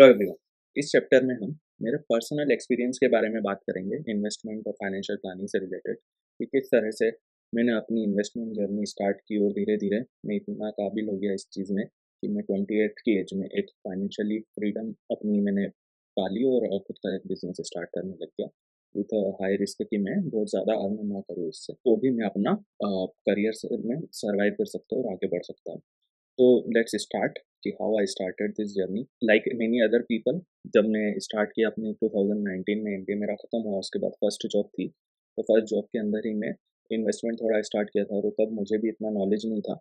Hello everyone. इस chapter में हम मेरे पर्सनल एक्सपीरियंस के बारे में बात करेंगे इन्वेस्टमेंट और फाइनेंशियल प्लानिंग से रिलेटेड कि किस तरह से मैंने अपनी इन्वेस्टमेंट जर्नी स्टार्ट की और धीरे धीरे मैं इतना काबिल हो गया इस चीज़ में कि मैं 28 की एज में एक फाइनेंशियली फ्रीडम अपनी मैंने पाली और खुद का एक बिजनेस स्टार्ट करने लग गया विथ हाई रिस्क कि मैं बहुत ज़्यादा अर्न ना करूँ इससे तो भी मैं अपना करियर से में सर्वाइव कर सकता हूँ और आगे बढ़ सकता हूँ। तो लेट्स स्टार्ट कि how I started this journey like many other people. जब मैं स्टार्ट किया अपने 2019 में एमबीए मेरा खत्म हुआ उसके बाद फर्स्ट जॉब थी। तो फर्स्ट जॉब के अंदर ही मैं इन्वेस्टमेंट थोड़ा स्टार्ट किया था और तब मुझे भी इतना नॉलेज नहीं था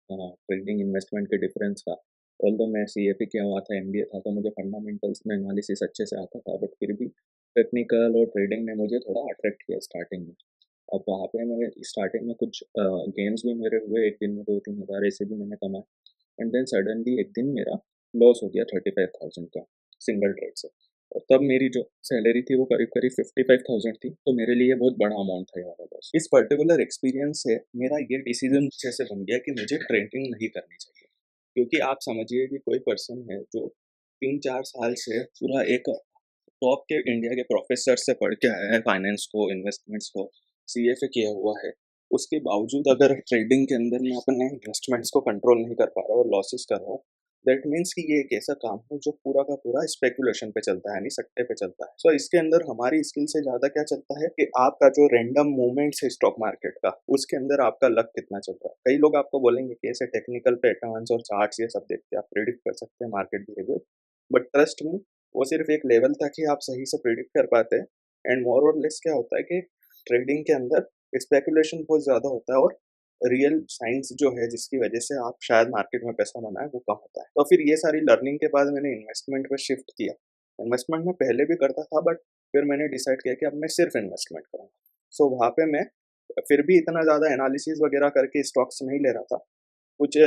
ट्रेडिंग इन्वेस्टमेंट के डिफरेंस का। ऑल्दो मैं सीएफए किया हुआ था एमबीए था तो मुझे फंडामेंटल्स में एनालिसिस अच्छे से आता था बट फिर भी टेक्निकल और ट्रेडिंग ने मुझे थोड़ा अट्रैक्ट किया स्टार्टिंग में। अब वहाँ पे मैं स्टार्टिंग में कुछ गेम्स भी मेरे हुए एक दिन में 2-3 हज़ार ऐसे भी मैंने कमाए। एंड देन सडनली एक दिन मेरा लॉस हो गया 35,000 का सिंगल ट्रेड से। और तब मेरी जो सैलरी थी वो करीब करीब 55,000 थी तो मेरे लिए बहुत बड़ा अमाउंट था ये वाला लॉस। इस पर्टिकुलर एक्सपीरियंस से मेरा ये डिसीजन जैसे बन गया कि मुझे ट्रेडिंग नहीं करनी चाहिए। क्योंकि आप समझिए कि कोई पर्सन है जो 3-4 साल से पूरा एक टॉप के इंडिया के प्रोफेसर से पढ़ के आया है फाइनेंस को इन्वेस्टमेंट्स को, सीएफए किया हुआ है। उसके बावजूद अगर ट्रेडिंग के अंदर मैं अपने इन्वेस्टमेंट्स को कंट्रोल नहीं कर पा रहा और लॉसेस कर रहा हूँ, दैट मीन्स कि ये एक ऐसा काम है जो पूरा का पूरा स्पेकुलेशन पे चलता है यानी सट्टे पे चलता है। सो इसके अंदर हमारी स्किल से ज्यादा क्या चलता है कि आपका जो रैंडम मूवमेंट्स है स्टॉक मार्केट का उसके अंदर आपका लक कितना चल रहा है। कई लोग आपको बोलेंगे कि ऐसे टेक्निकल पैटर्न्स और चार्ट्स ये सब देख के आप प्रेडिक्ट कर सकते हैं market behaviour, but trust me वो सिर्फ एक लेवल तक ही आप सही से प्रिडिक्ट कर पाते हैं। एंड मोर और लेस क्या होता है कि ट्रेडिंग के अंदर स्पेकुलेशन बहुत ज़्यादा होता है और रियल साइंस जो है जिसकी वजह से आप शायद मार्केट में पैसा बनाए वो कम होता है। तो फिर ये सारी लर्निंग के बाद मैंने इन्वेस्टमेंट पर शिफ्ट किया। इन्वेस्टमेंट में पहले भी करता था बट फिर मैंने डिसाइड किया कि अब मैं सिर्फ इन्वेस्टमेंट करूँगा। सो वहाँ पे मैं फिर भी इतना ज़्यादा एनालिसिस वगैरह करके स्टॉक्स नहीं ले रहा था। कुछ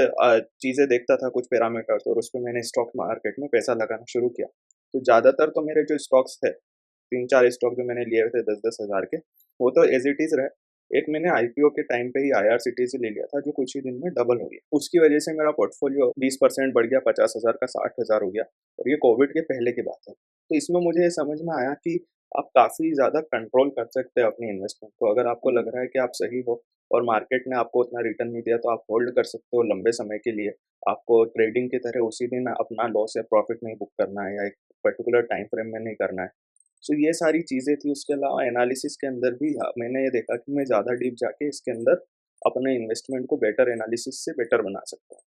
चीज़ें देखता था, कुछ पैरामीटर्स, और उसपे मैंने स्टॉक मार्केट में पैसा लगाना शुरू किया। तो ज़्यादातर तो मेरे जो स्टॉक्स थे, 3-4 स्टॉक जो मैंने लिए हुए थे 10-10 हज़ार के, वो तो एज़ इट इज़ रहे। एक मैंने आईपीओ के टाइम पे ही आईआरसीटीसी ले लिया था, जो कुछ ही दिन में डबल हो गया। उसकी वजह से मेरा पोर्टफोलियो 20% बढ़ गया, 50,000 का 60,000 हो गया, और ये कोविड के पहले की बात है। तो इसमें मुझे ये समझ में आया कि आप काफ़ी ज़्यादा कंट्रोल कर सकते हैं अपनी इन्वेस्टमेंट को। अगर आपको लग रहा है कि आप सही हो और मार्केट ने आपको उतना रिटर्न नहीं दिया, तो आप होल्ड कर सकते हो लंबे समय के लिए। आपको ट्रेडिंग की तरह उसी दिन अपना लॉस या प्रॉफिट नहीं बुक करना है या एक पर्टिकुलर टाइम फ्रेम में नहीं करना है। सो ये सारी चीज़ें थी। उसके अलावा एनालिसिस के अंदर भी मैंने ये देखा कि मैं ज़्यादा डीप जाके इसके अंदर अपने इन्वेस्टमेंट को बेटर एनालिसिस से बेटर बना सकता हूँ।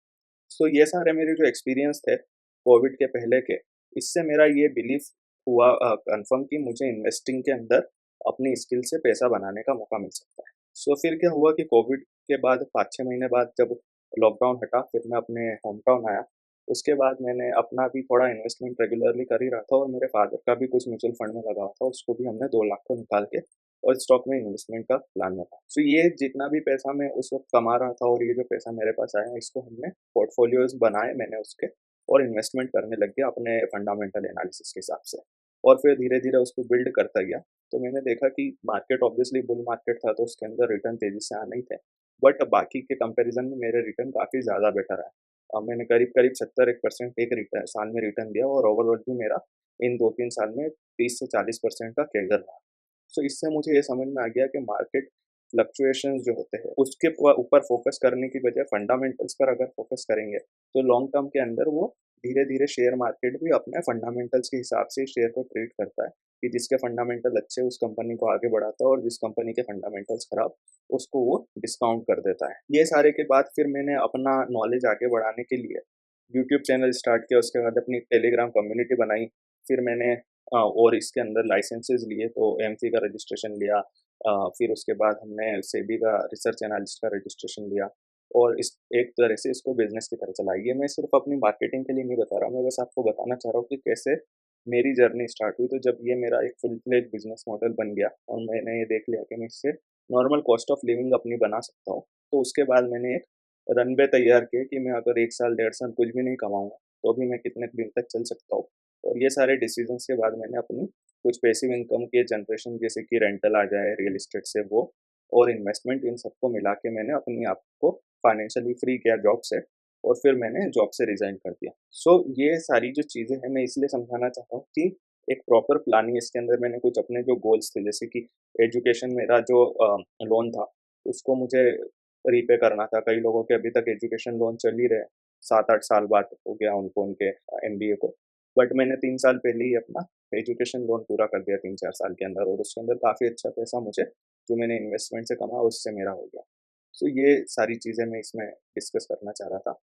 सो ये सारे मेरे जो एक्सपीरियंस थे कोविड के पहले के, इससे मेरा ये बिलीफ हुआ कंफर्म कि मुझे इन्वेस्टिंग के अंदर अपनी स्किल से पैसा बनाने का मौका मिल सकता है। सो फिर क्या हुआ कि कोविड के बाद 5-6 महीने बाद जब लॉकडाउन हटा, फिर मैं अपने होम टाउन आया। उसके बाद मैंने अपना भी थोड़ा इन्वेस्टमेंट रेगुलरली कर ही रहा था और मेरे फादर का भी कुछ म्यूचुअल फंड में लगा हुआ था, उसको भी हमने 2 लाख को निकाल के और स्टॉक में इन्वेस्टमेंट का प्लान बनाया। सो ये जितना भी पैसा मैं उस वक़्त कमा रहा था और ये जो पैसा मेरे पास आया, इसको हमने पोर्टफोलियोज़ बनाए मैंने उसके, और इन्वेस्टमेंट करने लग गया अपने फंडामेंटल एनालिसिस के हिसाब से। और फिर धीरे-धीरे उसको बिल्ड करता गया। तो मैंने देखा कि मार्केट ऑब्वियसली बुल मार्केट था तो उसके अंदर रिटर्न तेज़ी से आने ही थे। बट बाकी के कंपैरिज़न में मेरे रिटर्न काफ़ी ज़्यादा बेटर आए। मैंने करीब-करीब 70-1% एक रिटर्न साल में रिटर्न दिया, और ओवरऑल भी मेरा इन 2-3 साल में 30 से 40% का कैगर रहा। सो इससे मुझे ये समझ में आ गया कि मार्केट फ्लक्चुएशंस जो होते हैं उसके ऊपर फोकस करने की बजाय फंडामेंटल्स पर अगर फोकस करेंगे तो लॉन्ग टर्म के अंदर वो धीरे-धीरे शेयर मार्केट भी अपने फंडामेंटल्स के हिसाब से शेयर को ट्रीट करता है कि जिसके फंडामेंटल अच्छे उस कंपनी को आगे बढ़ाता है और जिस कंपनी के फंडामेंटल्स खराब उसको वो डिस्काउंट कर देता है। ये सारे के बाद फिर मैंने अपना नॉलेज आगे बढ़ाने के लिए यूट्यूब चैनल स्टार्ट किया, उसके बाद अपनी टेलीग्राम कम्युनिटी बनाई। फिर मैंने और इसके अंदर लाइसेंसेस लिए, तो एमसी का रजिस्ट्रेशन लिया। फिर उसके बाद हमने सेबी का रिसर्च एनालिस्ट का रजिस्ट्रेशन लिया, और इस एक तरह से इसको बिज़नेस की तरह चलाई। ये मैं सिर्फ़ अपनी मार्केटिंग के लिए नहीं बता रहा, मैं बस आपको बताना चाह रहा हूँ कि कैसे मेरी जर्नी स्टार्ट हुई। तो जब ये मेरा एक फुल फ्लेज बिज़नेस मॉडल बन गया और मैंने ये देख लिया कि मैं इससे नॉर्मल कॉस्ट ऑफ लिविंग अपनी बना सकता हूँ, तो उसके बाद मैंने एक रनवे तैयार किए कि मैं अगर 1 साल, 1.5 साल कुछ भी नहीं कमाऊँगा, तो भी मैं कितने दिन तक चल सकता हूँ। और ये सारे डिसीज़न्स के बाद मैंने अपनी कुछ पैसिव इनकम के जनरेशन, जैसे कि रेंटल आ जाए रियल एस्टेट से वो, और इन्वेस्टमेंट, इन सबको मिला के मैंने अपने आप को फाइनेंशियली फ्री किया जॉब से। और फिर मैंने जॉब से रिज़ाइन कर दिया। सो ये सारी जो चीज़ें हैं मैं इसलिए समझाना चाहता हूँ कि एक प्रॉपर प्लानिंग इसके अंदर मैंने कुछ अपने जो गोल्स थे जैसे कि एजुकेशन मेरा जो लोन था, उसको मुझे रीपे करना था। कई लोगों के अभी तक एजुकेशन लोन चल ही रहे हैं, 7-8 साल बाद हो गया उनको उनके एमबीए को। बट मैंने 3 साल पहले ही अपना एजुकेशन लोन पूरा कर दिया 3-4 साल के अंदर और उसके अंदर काफ़ी अच्छा पैसा मुझे जो मैंने इन्वेस्टमेंट से कमाया उससे मेरा हो गया। सो ये सारी चीज़ें मैं इसमें डिस्कस करना चाह रहा था।